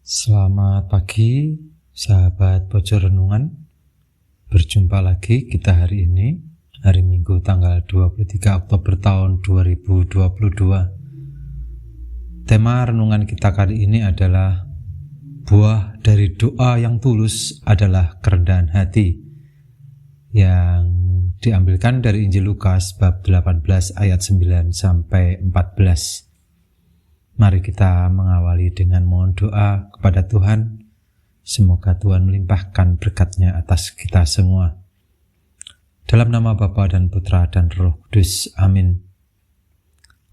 Selamat pagi, sahabat Pojok Renungan. Berjumpa lagi kita hari ini, hari Minggu tanggal 23 Oktober tahun 2022. Tema renungan kita kali ini adalah buah dari doa yang tulus adalah kerendahan hati, yang diambilkan dari Injil Lukas bab 18 ayat 9 sampai 14. Mari kita mengawali dengan mohon doa kepada Tuhan. Semoga Tuhan melimpahkan berkat-Nya atas kita semua. Dalam nama Bapa dan Putra dan Roh Kudus. Amin.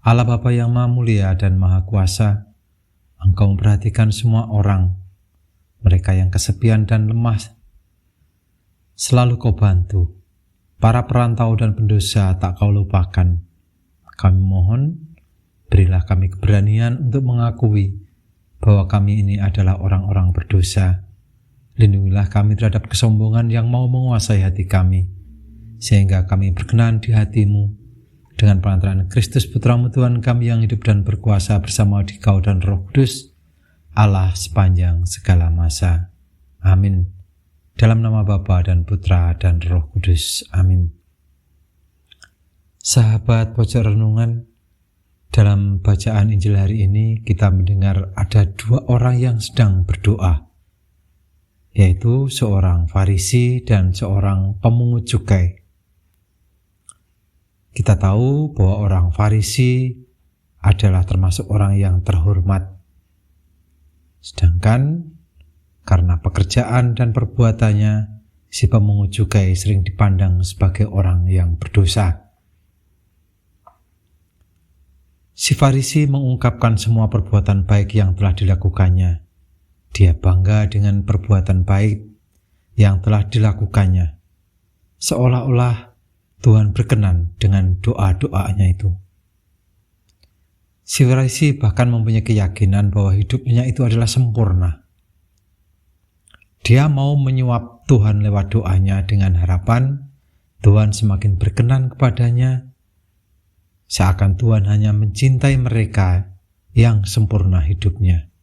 Allah Bapa yang Maha Mulia dan Maha Kuasa, Engkau memperhatikan semua orang, mereka yang kesepian dan lemah. Selalu Kau bantu. Para perantau dan pendosa tak Kau lupakan. Kami mohon, berilah kami keberanian untuk mengakui bahwa kami ini adalah orang-orang berdosa. Lindungilah kami terhadap kesombongan yang mau menguasai hati kami, sehingga kami berkenan di hati-Mu dengan perantaraan Kristus Putra-Mu Tuhan kami yang hidup dan berkuasa bersama Dikau dan Roh Kudus, Allah sepanjang segala masa. Amin. Dalam nama Bapa dan Putra dan Roh Kudus. Amin. Sahabat Pojok Renungan, dalam bacaan Injil hari ini kita mendengar ada dua orang yang sedang berdoa, yaitu seorang Farisi dan seorang pemungut cukai. Kita tahu bahwa orang Farisi adalah termasuk orang yang terhormat, sedangkan karena pekerjaan dan perbuatannya, si pemungut cukai sering dipandang sebagai orang yang berdosa. Si Farisi mengungkapkan semua perbuatan baik yang telah dilakukannya. Dia bangga dengan perbuatan baik yang telah dilakukannya, seolah-olah Tuhan berkenan dengan doa-doanya itu. Si Farisi bahkan mempunyai keyakinan bahwa hidupnya itu adalah sempurna. Dia mau menyuap Tuhan lewat doanya dengan harapan Tuhan semakin berkenan kepadanya, seakan Tuhan hanya mencintai mereka yang sempurna hidupnya.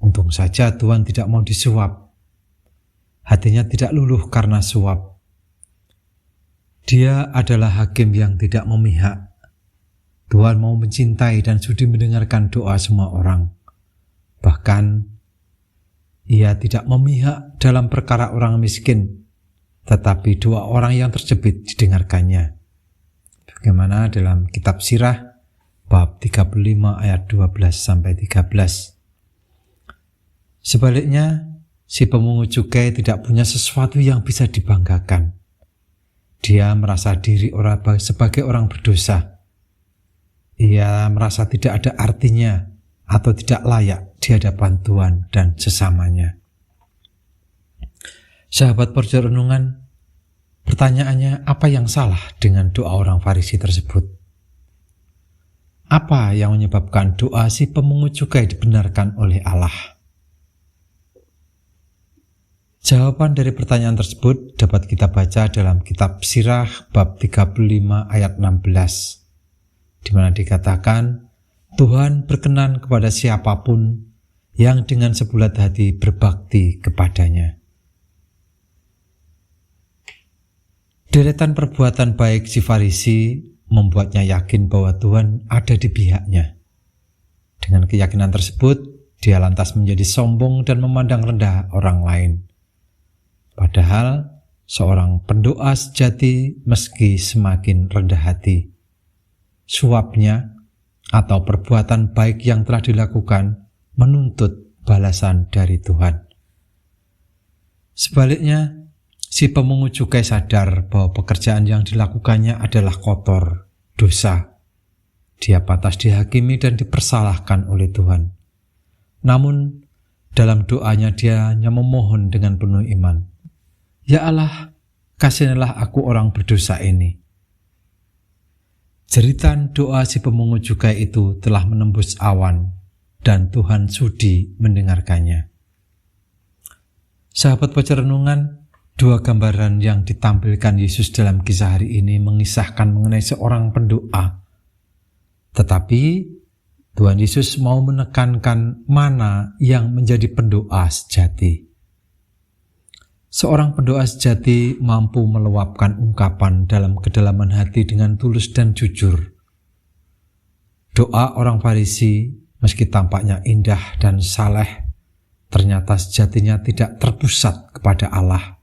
Untung saja Tuhan tidak mau disuap. Hatinya tidak luluh karena suap. Dia adalah hakim yang tidak memihak. Tuhan mau mencintai dan sudi mendengarkan doa semua orang. Bahkan, Ia tidak memihak dalam perkara orang miskin, tetapi doa orang yang terjepit didengarkannya. Bagaimana dalam kitab Sirah bab 35 ayat 12 sampai 13. Sebaliknya, si pemungut cukai tidak punya sesuatu yang bisa dibanggakan. Dia merasa diri sebagai orang berdosa. Ia merasa tidak ada artinya atau tidak layak di hadapan Tuhan dan sesamanya. Sahabat Pojok Renungan, pertanyaannya, apa yang salah dengan doa orang Farisi tersebut? Apa yang menyebabkan doa si pemungut cukai dibenarkan oleh Allah? Jawaban dari pertanyaan tersebut dapat kita baca dalam kitab Sirah bab 35 ayat 16, di mana dikatakan, Tuhan berkenan kepada siapapun yang dengan sebulat hati berbakti kepadanya. Deretan perbuatan baik si Farisi membuatnya yakin bahwa Tuhan ada di pihaknya. Dengan keyakinan tersebut, dia lantas menjadi sombong dan memandang rendah orang lain. Padahal, seorang pendoa sejati meski semakin rendah hati, suapnya atau perbuatan baik yang telah dilakukan menuntut balasan dari Tuhan. Sebaliknya, si pemungut cukai sadar bahwa pekerjaan yang dilakukannya adalah kotor, dosa. Dia pantas dihakimi dan dipersalahkan oleh Tuhan. Namun, dalam doanya dia hanya memohon dengan penuh iman. Ya Allah, kasihanilah aku orang berdosa ini. Jeritan doa si pemungut cukai itu telah menembus awan, dan Tuhan sudi mendengarkannya. Sahabat Pojok Renungan, dua gambaran yang ditampilkan Yesus dalam kisah hari ini mengisahkan mengenai seorang pendoa. Tetapi Tuhan Yesus mau menekankan mana yang menjadi pendoa sejati. Seorang pendoa sejati mampu meluapkan ungkapan dalam kedalaman hati dengan tulus dan jujur. Doa orang Farisi, meski tampaknya indah dan saleh, ternyata sejatinya tidak terpusat kepada Allah,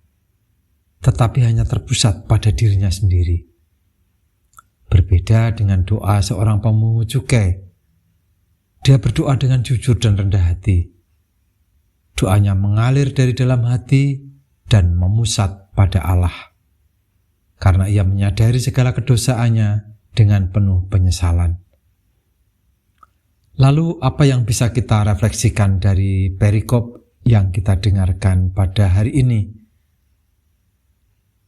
tetapi hanya terpusat pada dirinya sendiri. Berbeda dengan doa seorang pemungut cukai. Dia berdoa dengan jujur dan rendah hati. Doanya mengalir dari dalam hati dan memusat pada Allah, karena ia menyadari segala kedosaannya dengan penuh penyesalan. Lalu apa yang bisa kita refleksikan dari perikop yang kita dengarkan pada hari ini?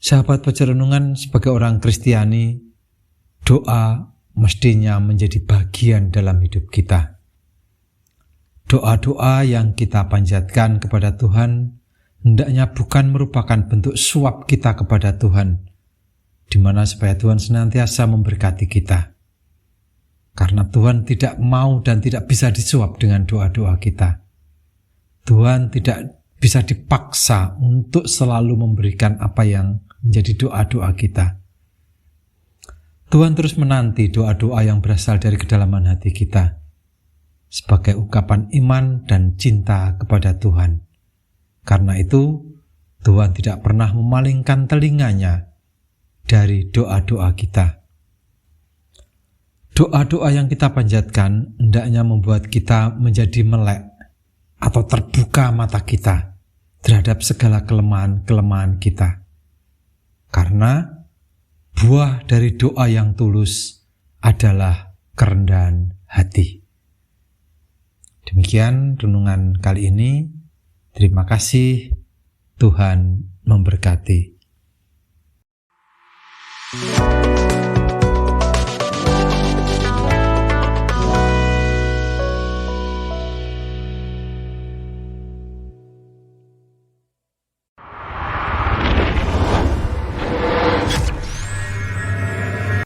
Sahabat Baca Renungan, sebagai orang Kristiani, doa mestinya menjadi bagian dalam hidup kita. Doa-doa yang kita panjatkan kepada Tuhan hendaknya bukan merupakan bentuk suap kita kepada Tuhan, di mana supaya Tuhan senantiasa memberkati kita. Karena Tuhan tidak mau dan tidak bisa disuap dengan doa-doa kita. Tuhan tidak bisa dipaksa untuk selalu memberikan apa yang menjadi doa-doa kita. Tuhan terus menanti doa-doa yang berasal dari kedalaman hati kita, sebagai ungkapan iman dan cinta kepada Tuhan. Karena itu, Tuhan tidak pernah memalingkan telinganya dari doa-doa kita. Doa-doa yang kita panjatkan hendaknya membuat kita menjadi melek atau terbuka mata kita terhadap segala kelemahan-kelemahan kita. Karena buah dari doa yang tulus adalah kerendahan hati. Demikian renungan kali ini. Terima kasih. Tuhan memberkati.